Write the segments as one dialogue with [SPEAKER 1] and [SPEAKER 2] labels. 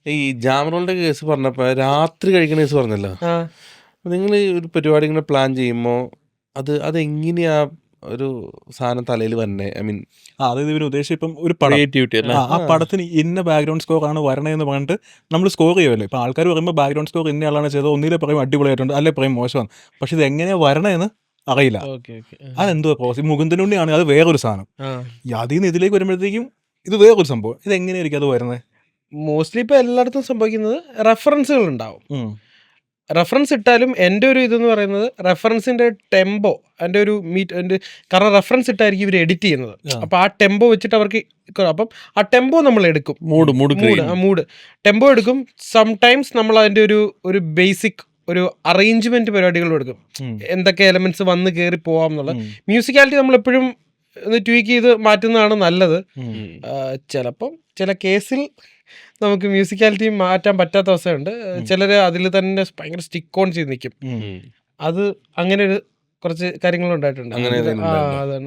[SPEAKER 1] ഈ ജാമറോളിന്റെ കേസ് പറഞ്ഞപ്പോ രാത്രി കഴിക്കുന്ന കേസ് പറഞ്ഞല്ലോ.
[SPEAKER 2] ആ
[SPEAKER 1] നിങ്ങൾ ഒരു പരിപാടി ഇങ്ങനെ പ്ലാൻ ചെയ്യുമ്പോൾ അതെങ്ങനെയാ ഒരു സാധനം തലയിൽ വരണേ? ഐ മീൻ
[SPEAKER 3] അതായത് ഇവർ ഉദ്ദേശിച്ച് ഇപ്പം ഒരു പടം
[SPEAKER 1] ക്രിയേറ്റിവിറ്റി അല്ലേ?
[SPEAKER 3] ആ പടത്തിന് ഇന്ന ബാക്ക്ഗ്രൗണ്ട് സ്കോർ ആണ് വരണേന്ന് പറഞ്ഞിട്ട് നമ്മൾ സ്കോർ ചെയ്യുമല്ലോ. ഇപ്പം ആൾക്കാർ പറയുമ്പോൾ ബാക്ക്ഗ്രൗണ്ട് സ്കോർ ഇന്ന ആളാണ് ചെയ്തത്, ഒന്നിലെ പറയും അടിപൊളിയായിട്ടുണ്ട്, അല്ലെ പറയും മോശമാണ്. പക്ഷെ ഇത് എങ്ങനെയാ വരണേന്ന് അറിയില്ല.
[SPEAKER 2] ഓക്കെ ഓക്കെ
[SPEAKER 3] അതെന്തോ പ്രോസസ്. മുകുന്ദനുണ്ണിയാണ് അത് വേറൊരു സാധനം. അതിൽ നിന്ന് ഇതിലേക്ക് വരുമ്പോഴത്തേക്കും ഇത് വേറൊരു സംഭവം. ഇത് എങ്ങനെയായിരിക്കും അത് വരുന്നത്?
[SPEAKER 2] മോസ്റ്റ്ലി ഇപ്പോൾ എല്ലായിടത്തും സംഭവിക്കുന്നത് റെഫറൻസുകൾ ഉണ്ടാവും. റെഫറൻസ് ഇട്ടാലും എൻ്റെ ഒരു ഇതെന്ന് പറയുന്നത് റെഫറൻസിൻ്റെ ടെമ്പോ എൻ്റെ ഒരു എൻ്റെ കാരണം റെഫറൻസ് ഇട്ടായിരിക്കും ഇവർ എഡിറ്റ് ചെയ്യുന്നത്. അപ്പോൾ ആ ടെമ്പോ വെച്ചിട്ട് അവർക്ക് അപ്പം ആ ടെമ്പോ നമ്മൾ എടുക്കും. മൂഡ് ടെമ്പോ എടുക്കും. സംടൈംസ് നമ്മൾ അതിൻ്റെ ഒരു ബേസിക് ഒരു അറേഞ്ച്മെന്റ് പരിപാടികളും എടുക്കും. എന്തൊക്കെ എലമെന്റ്സ് വന്ന് കയറി പോവാം എന്നുള്ള മ്യൂസിക്കാലിറ്റി നമ്മൾ എപ്പോഴും ഒന്ന് ട്വീക്ക് ചെയ്ത് മാറ്റുന്നതാണ് നല്ലത്. ചിലപ്പം ചില കേസിൽ നമുക്ക് മ്യൂസിക്കാലിറ്റി മാറ്റാൻ പറ്റാത്ത അവസ്ഥയുണ്ട്. ചിലർ അതിൽ തന്നെ ഭയങ്കര സ്റ്റിക്ക് ഓൺ ചെയ്ത് നിൽക്കും. അത് അങ്ങനെ ഒരു കുറച്ച് കാര്യങ്ങളുണ്ടായിട്ടുണ്ട്.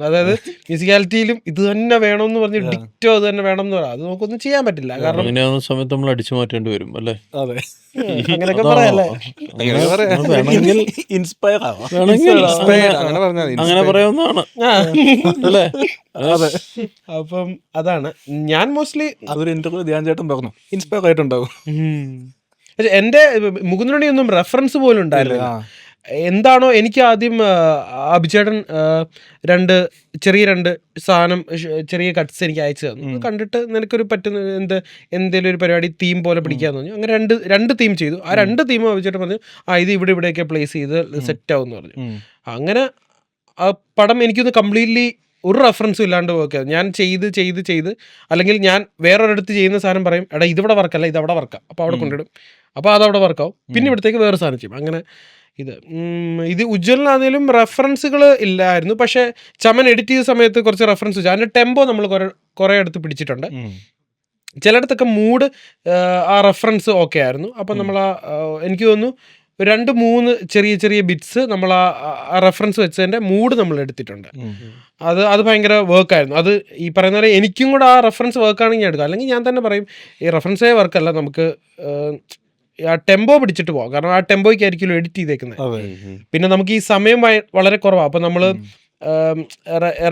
[SPEAKER 2] അതായത് മ്യൂസിക്കാലിറ്റിയിലും ഇത് തന്നെ വേണമെന്ന് പറഞ്ഞ് ഡിക്റ്റോ അത് തന്നെ വേണം എന്ന് പറയാം. അത് നമുക്കൊന്നും ചെയ്യാൻ പറ്റില്ല. കാരണം
[SPEAKER 1] അങ്ങനെയാവുന്ന സമയത്ത് നമ്മൾ അടിച്ചു മാറ്റേണ്ടി വരും അല്ലേ?
[SPEAKER 3] അതെ,
[SPEAKER 2] അങ്ങനെയൊക്കെ പറയാല്ലേ.
[SPEAKER 3] ഇൻസ്പയർ
[SPEAKER 1] അങ്ങനെ പറയാവുന്നതാണ് അല്ലേ?
[SPEAKER 3] അതെ.
[SPEAKER 2] അപ്പം അതാണ് ഞാൻ മോസ്റ്റ്ലി
[SPEAKER 3] അതൊരു ഇന്റർവ്യൂ ധ്യാൻ ചേട്ടൻ പറഞ്ഞു ഇൻസ്പയർ ആയിട്ടുണ്ടാവും.
[SPEAKER 2] എൻ്റെ മുകുന്ദനുണ്ണി ഒന്നും റെഫറൻസ് പോലും ഉണ്ടായില്ല. എന്താണോ എനിക്ക് ആദ്യം അഭിചേട്ടൻ രണ്ട് സാധനം ചെറിയ കട്ട്സ് എനിക്ക് അയച്ചു തന്നു. കണ്ടിട്ട് നിനക്കൊരു പറ്റുന്ന എന്തെങ്കിലും ഒരു പരിപാടി തീം പോലെ പിടിക്കാന്ന് പറഞ്ഞു. അങ്ങനെ രണ്ട് തീം ചെയ്തു. ആ രണ്ട് തീമും അഭിചേട്ടൻ പറഞ്ഞു ഇത് ഇവിടെയൊക്കെ പ്ലേസ് ചെയ്ത് സെറ്റ് ആവും എന്ന് പറഞ്ഞു. അങ്ങനെ ആ പടം എനിക്കൊന്ന് കംപ്ലീറ്റ്ലി ഒരു റെഫറൻസും ഇല്ലാണ്ട് ഓക്കെ ഞാൻ ചെയ്ത് അല്ലെങ്കിൽ ഞാൻ വേറൊരിടത്ത് ചെയ്യുന്ന സാധനം പറയും എടാ ഇതിവിടെ വർക്കല്ല ഇത് അവിടെ വർക്കാം, അപ്പോൾ അവിടെ കൊണ്ടിടും, അപ്പോൾ അതവിടെ വർക്കാവും, പിന്നെ ഇവിടത്തേക്ക് വേറെ സാധനം ചെയ്യും. അങ്ങനെ ഇത് ഉജ്ജ്വലിനാണെങ്കിലും റെഫറൻസുകൾ ഇല്ലായിരുന്നു. പക്ഷേ ചമൻ എഡിറ്റ് ചെയ്ത സമയത്ത് കുറച്ച് റെഫറൻസ് വെച്ചു. അതിൻ്റെ ടെമ്പോ നമ്മൾ കുറേ അടുത്ത് പിടിച്ചിട്ടുണ്ട്. ചിലയിടത്തൊക്കെ മൂഡ് ആ റെഫറൻസ് ഓക്കെ ആയിരുന്നു. അപ്പം നമ്മൾ എനിക്ക് തോന്നുന്നു 2-3 ചെറിയ ബിറ്റ്സ് നമ്മൾ ആ റെഫറൻസ് വെച്ചതിൻ്റെ മൂഡ് നമ്മൾ എടുത്തിട്ടുണ്ട്. അത് ഭയങ്കര വർക്കായിരുന്നു. അത് ഈ പറയുന്ന പോലെ എനിക്കും കൂടെ ആ റെഫറൻസ് വർക്കാണെങ്കിൽ ഞാൻ എടുക്കാം. അല്ലെങ്കിൽ ഞാൻ തന്നെ പറയും ഈ റെഫറൻസേ വർക്കല്ല, നമുക്ക് ആ ടെമ്പോ പിടിച്ചിട്ട് പോകാം. കാരണം ആ ടെമ്പോയ്ക്കായിരിക്കും എഡിറ്റ് ചെയ്തേക്കുന്നത്. പിന്നെ നമുക്ക് ഈ സമയം വളരെ കുറവാണ്. അപ്പം നമ്മൾ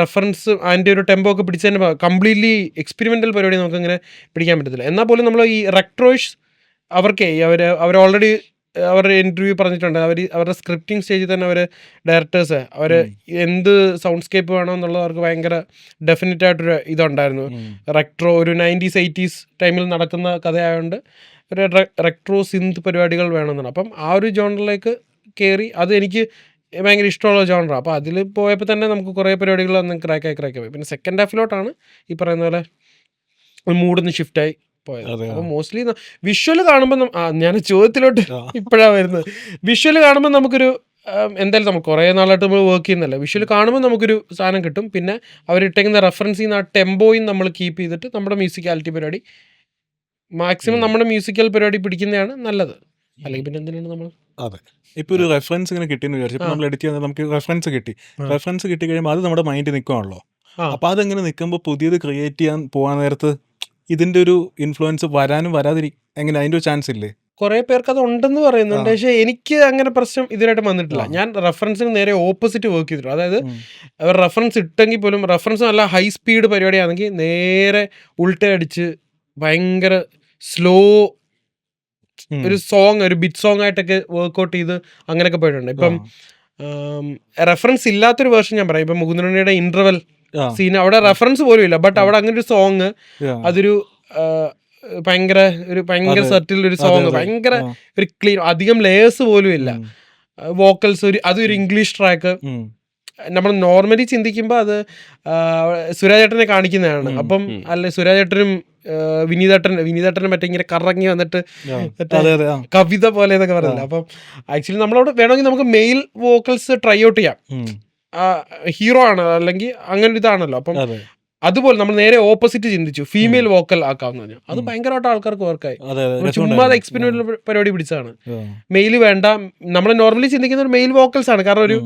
[SPEAKER 2] റെഫറൻസ് അതിൻ്റെ ഒരു ടെമ്പോ ഒക്കെ പിടിച്ചതിന് കംപ്ലീറ്റ്ലി എക്സ്പെരിമെൻ്റൽ പരിപാടി നമുക്ക് അങ്ങനെ പിടിക്കാൻ പറ്റത്തില്ല. എന്നാൽ പോലും നമ്മൾ ഈ റെക്ട്രോയിഷ് അവർക്ക് അവർ ഓൾറെഡി അവരുടെ ഇൻ്റർവ്യൂ പറഞ്ഞിട്ടുണ്ട്. അവരുടെ സ്ക്രിപ്റ്റിംഗ് സ്റ്റേജിൽ തന്നെ ഡയറക്ടേഴ്സ് അവർ എന്ത് സൗണ്ട് സ്കേപ്പ് വേണമെന്നുള്ളത് അവർക്ക് ഭയങ്കര ഡെഫിനറ്റ് ആയിട്ടൊരു ഇതുണ്ടായിരുന്നു. റെക്ട്രോ ഒരു 90s 80s ടൈമിൽ നടക്കുന്ന കഥയായതുകൊണ്ട് ഒരു റെക്ട്രോ സിന്ത് പരിപാടികൾ വേണമെന്നാണ്. അപ്പം ആ ഒരു ജോണറിലേക്ക് കയറി അത് എനിക്ക് ഭയങ്കര ഇഷ്ടമുള്ള ജോണറാണ്. അപ്പോൾ അതിൽ പോയപ്പോൾ തന്നെ നമുക്ക് കുറേ പരിപാടികൾ അന്ന് ക്രാക്കായി പോയി. പിന്നെ സെക്കൻഡ് ഹാഫിലോട്ടാണ് ഈ പറയുന്ന പോലെ മൂഡൊന്ന് ഷിഫ്റ്റായി പോയത്. അപ്പോൾ മോസ്റ്റ്ലി വിഷ്വൽ കാണുമ്പോൾ ഞാൻ ചോദ്യത്തിലോട്ട് ഇപ്പോഴാണ് വരുന്നത്. വിഷ്വൽ കാണുമ്പോൾ നമുക്കൊരു എന്തായാലും നമുക്ക് കുറേ നാളായിട്ട് നമ്മൾ വർക്ക് ചെയ്യുന്നല്ലേ, വിഷ്വൽ കാണുമ്പോൾ നമുക്കൊരു സാധനം കിട്ടും. പിന്നെ അവരിട്ടേക്കുന്ന റെഫറൻസ് ചെയ്യുന്ന ആ ടെമ്പോയും നമ്മൾ കീപ്പ് ചെയ്തിട്ട് നമ്മുടെ മ്യൂസിക്കാലിറ്റി പരിപാടി മാക്സിമം നമ്മുടെ മ്യൂസിക്കൽ പരിപാടി പിടിക്കുന്നതാണ് നല്ലത്. അല്ലെങ്കിൽ പിന്നെ എന്തിനാണ് നമ്മൾ
[SPEAKER 3] ഇപ്പോൾ ഒരു റെഫറൻസ് ഇങ്ങനെ കിട്ടിയെന്ന് വിചാരിച്ചു. ഇപ്പോൾ നമ്മൾ എഡിറ്റ് ചെയ്യുന്നത് നമുക്ക് റെഫറൻസ് കിട്ടി കഴിയുമ്പോൾ അത് നമ്മുടെ മൈൻഡിൽ നിൽക്കുകയാണല്ലോ. അപ്പോൾ അതെങ്ങനെ നിൽക്കുമ്പോൾ പുതിയത് ക്രിയേറ്റ് ചെയ്യാൻ പോകാൻ നേരത്ത് ഇതിൻ്റെ ഒരു ഇൻഫ്ലുവൻസ് വരാനും എങ്ങനെ അതിൻ്റെ ഒരു ചാൻസ് ഇല്ലേ?
[SPEAKER 2] കുറേ പേർക്ക് അത് ഉണ്ടെന്ന് പറയുന്നുണ്ട്. പക്ഷേ എനിക്ക് അങ്ങനെ പ്രശ്നം ഇതുവരായിട്ട് വന്നിട്ടില്ല. ഞാൻ റെഫറൻസിന് നേരെ ഓപ്പോസിറ്റ് വർക്ക് ചെയ്തിട്ടുണ്ട്. അതായത് അവർ റെഫറൻസ് ഇട്ടെങ്കിൽ പോലും റെഫറൻസ് നല്ല ഹൈ സ്പീഡ് പരിപാടിയാണെങ്കിൽ നേരെ ഉൾട്ടയടിച്ച് ഭയങ്കര സ്ലോ ഒരു ബിറ്റ് സോങ് ആയിട്ടൊക്കെ വർക്ക്ഔട്ട് ചെയ്ത് അങ്ങനെയൊക്കെ പോയിട്ടുണ്ട്. ഇപ്പം റെഫറൻസ് ഇല്ലാത്തൊരു വേർഷൻ ഞാൻ പറയാം. ഇപ്പം മുകുന്ദനുണ്ണിയുടെ ഇന്റർവെൽ സീൻ അവിടെ റെഫറൻസ് പോലും ഇല്ല. ബട്ട് അവിടെ അങ്ങനെ ഒരു സോങ് അതൊരു ഭയങ്കര സെറ്റിൽ ഒരു സോങ്, ഭയങ്കര ഒരു ക്ലീൻ, അധികം ലേയേഴ്സ് പോലും ഇല്ല. വോക്കൽസ് അതൊരു ഇംഗ്ലീഷ് ട്രാക്ക്. നമ്മൾ നോർമലി ചിന്തിക്കുമ്പോൾ അത് സുരാജേട്ടനെ കാണിക്കുന്നതാണ്. അപ്പം അല്ലെ സുരാജേട്ടനും വിനീതേട്ടനും മറ്റേ ഇങ്ങനെ കറങ്ങി വന്നിട്ട് കവിത പോലെ എന്നൊക്കെ പറയില്ല. അപ്പം ആക്ച്വലി നമ്മളവിടെ വേണമെങ്കിൽ നമുക്ക് മെയിൽ വോക്കൽസ് ട്രൈ ഔട്ട് ചെയ്യാം. ഹീറോ ആണ് അല്ലെങ്കിൽ അങ്ങനെ ഒരു ഇതാണല്ലോ. അപ്പം അതുപോലെ നമ്മൾ നേരെ ഓപ്പോസിറ്റ് ചിന്തിച്ചു, ഫീമെയിൽ വോക്കൽ ആക്കാമെന്ന് പറഞ്ഞു. അത് ഭയങ്കരമായിട്ട് ആൾക്കാർക്ക് വർക്കായി. ചുമ്മാ എക്സ്പെരിമെന്റൽ പരിപാടി പിടിച്ചതാണ്. മെയിൽ വേണ്ട, നമ്മൾ നോർമലി ചിന്തിക്കുന്ന ഒരു മെയിൽ വോക്കൽസ് ആണ്. കാരണം ഒരു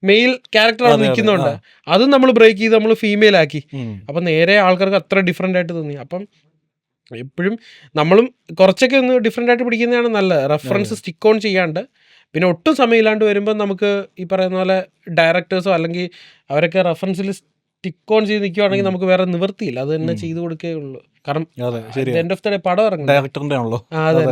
[SPEAKER 2] മെയിൽ ക്യാരക്ടർ അവിടെ നിൽക്കുന്നുണ്ട്. അതും നമ്മൾ ബ്രേക്ക് ചെയ്ത് നമ്മൾ ഫീമെയിൽ ആക്കി. അപ്പം നേരെ ആൾക്കാർക്ക് അത്ര ഡിഫറെൻ്റ് ആയിട്ട് തോന്നി. അപ്പം എപ്പോഴും നമ്മളും കുറച്ചൊക്കെ ഒന്ന് ഡിഫറെൻ്റ് ആയിട്ട് പിടിക്കുന്നതാണ് നല്ലത്. റെഫറൻസ് സ്റ്റിക്ക് ഓൺ ചെയ്യാണ്ട് പിന്നെ ഒട്ടും സമയമില്ലാണ്ട് വരുമ്പോൾ നമുക്ക് ഈ പറയുന്ന പോലെ ഡയറക്ടേഴ്സോ അല്ലെങ്കിൽ അവരൊക്കെ റെഫറൻസിൽ സ്റ്റിക്ക് ഓൺ ചെയ്ത് നിൽക്കുവാണെങ്കിൽ നമുക്ക് വേറെ നിവൃത്തിയില്ല, അത് തന്നെ ചെയ്തു കൊടുക്കേ ഉള്ളൂ. കാരണം
[SPEAKER 3] അതെ ശരി
[SPEAKER 2] എൻഡ് ഓഫ് ദ ഡേ പടം ഇറങ്ങും.
[SPEAKER 3] ഡയറക്ടറിന്റെ ആണല്ലോ
[SPEAKER 2] അതെ